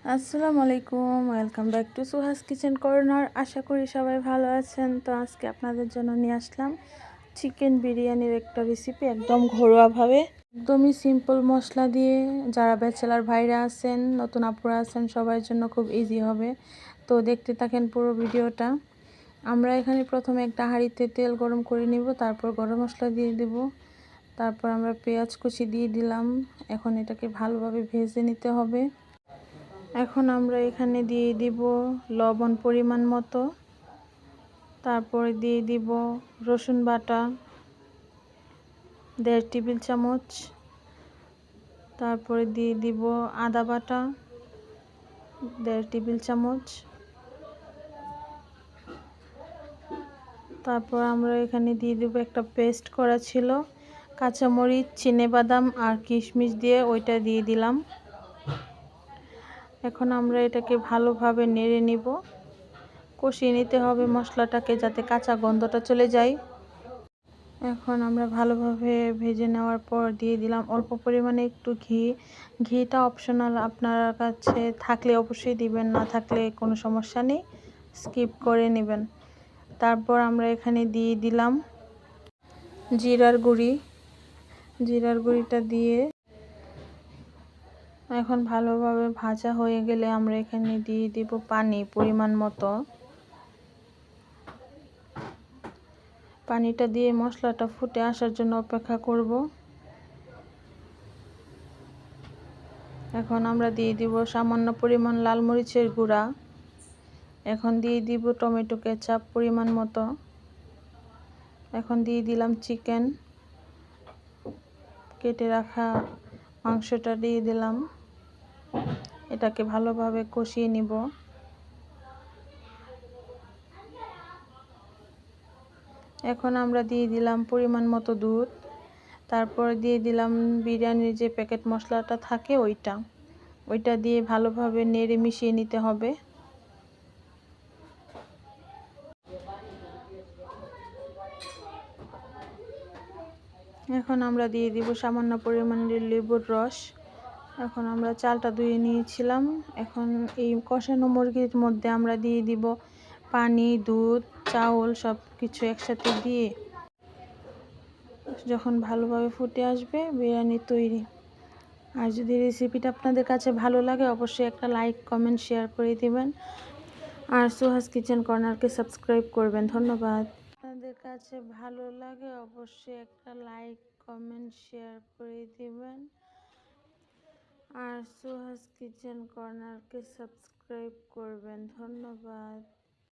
আসসালামু আলাইকুম, welcome back to Suhas kitchen corner. আশা করি সবাই ভালো আছেন। তো আজকে আপনাদের জন্য নিয়ে আসলাম চিকেন বিরিয়ানির একটা রেসিপি, একদম ঘরোয়াভাবে, একদমই সিম্পল মশলা দিয়ে। যারা ব্যাচেলার ভাইরা আছেন, নতুন আপুরা আছেন, সবার জন্য খুব ইজি হবে। তো দেখতে থাকেন পুরো ভিডিওটা। আমরা এখানে প্রথমে একটা হাঁড়িতে তেল গরম করে নিব, তারপর গরম মশলা দিয়ে দেব, তারপর আমরা পেঁয়াজ কুচি দিয়ে দিলাম। এখন এটাকে ভালোভাবে ভেজে নিতে হবে। এখন আমরা এখানে দিয়ে দিব লবণ পরিমাণ মতো, তারপরে দিয়ে দিব রসুন বাটা 1.5 টেবিল চামচ, তারপরে দিয়ে দিব আদা বাটা 1.5 টেবিল চামচ, তারপর আমরা এখানে দিয়ে দিব একটা পেস্ট করা ছিল কাঁচামরিচ, চিনেবাদাম আর কিশমিশ দিয়ে, ওইটা দিয়ে দিলাম। এখন আমরা এটাকে ভালোভাবে নেড়ে নিব, কষিয়ে নিতে হবে মশলাটাকে, যাতে কাঁচা গন্ধটা চলে যায়। এখন আমরা ভালোভাবে ভেজে নেওয়ার পর দিয়ে দিলাম অল্প পরিমাণে একটু ঘি। ঘিটা অপশনাল, আপনার কাছে থাকলে অবশ্যই দিবেন, না থাকলে কোনো সমস্যা নেই, স্কিপ করে নেবেন। তারপর আমরা এখানে দিয়ে দিলাম জিরার গুঁড়িটা দিয়ে এখন ভালোভাবে ভাজা হয়ে গেলে আমরা এখানে দিয়ে দিব পানি পরিমাণ মতো। পানিটা দিয়ে মশলাটা ফুটে আসার জন্য অপেক্ষা করব। এখন আমরা দিয়ে দিব সামান্য পরিমাণ লাল মরিচের গুঁড়া। এখন দিয়ে দিব টমেটো কেচাপ পরিমাণ মতো। এখন দিয়ে দিলাম চিকেন, কেটে রাখা মাংসটা দিয়ে দিলাম। এটাকে ভালোভাবে কষিয়ে নিব। এখন আমরা দিয়ে দিলাম পরিমাণ মতো দুধ, তারপর দিয়ে দিলাম বিরিয়ানির যে প্যাকেট মশলাটা থাকে ওইটা দিয়ে ভালোভাবে নেড়ে মিশিয়ে নিতে হবে। এখন আমরা দিয়ে দিব সামান্য পরিমাণের লেবুর রস। এখন আমরা চালটা ধুয়ে নিয়েছিলাম। এখন এই কষানো মুরগির মধ্যে আমরা দিয়ে দিব পানি, দুধ, চাউল সব কিছু একসাথে দিয়ে যখন ভালোভাবে ফুটে আসবে, বিরিয়ানি তৈরি। আর যদি রেসিপিটা আপনাদের কাছে ভালো লাগে, অবশ্যই একটা লাইক, কমেন্ট, শেয়ার করে দিবেন। আর সুহাস কিচেন কর্নারকে সাবস্ক্রাইব করবেন। ধন্যবাদ। আপনাদের কাছে ভালো লাগে, অবশ্যই একটা লাইক, কমেন্ট, শেয়ার করে দিবেন। আর সুহাস কিচেন কর্নারকে সাবস্ক্রাইব করবেন। ধন্যবাদ।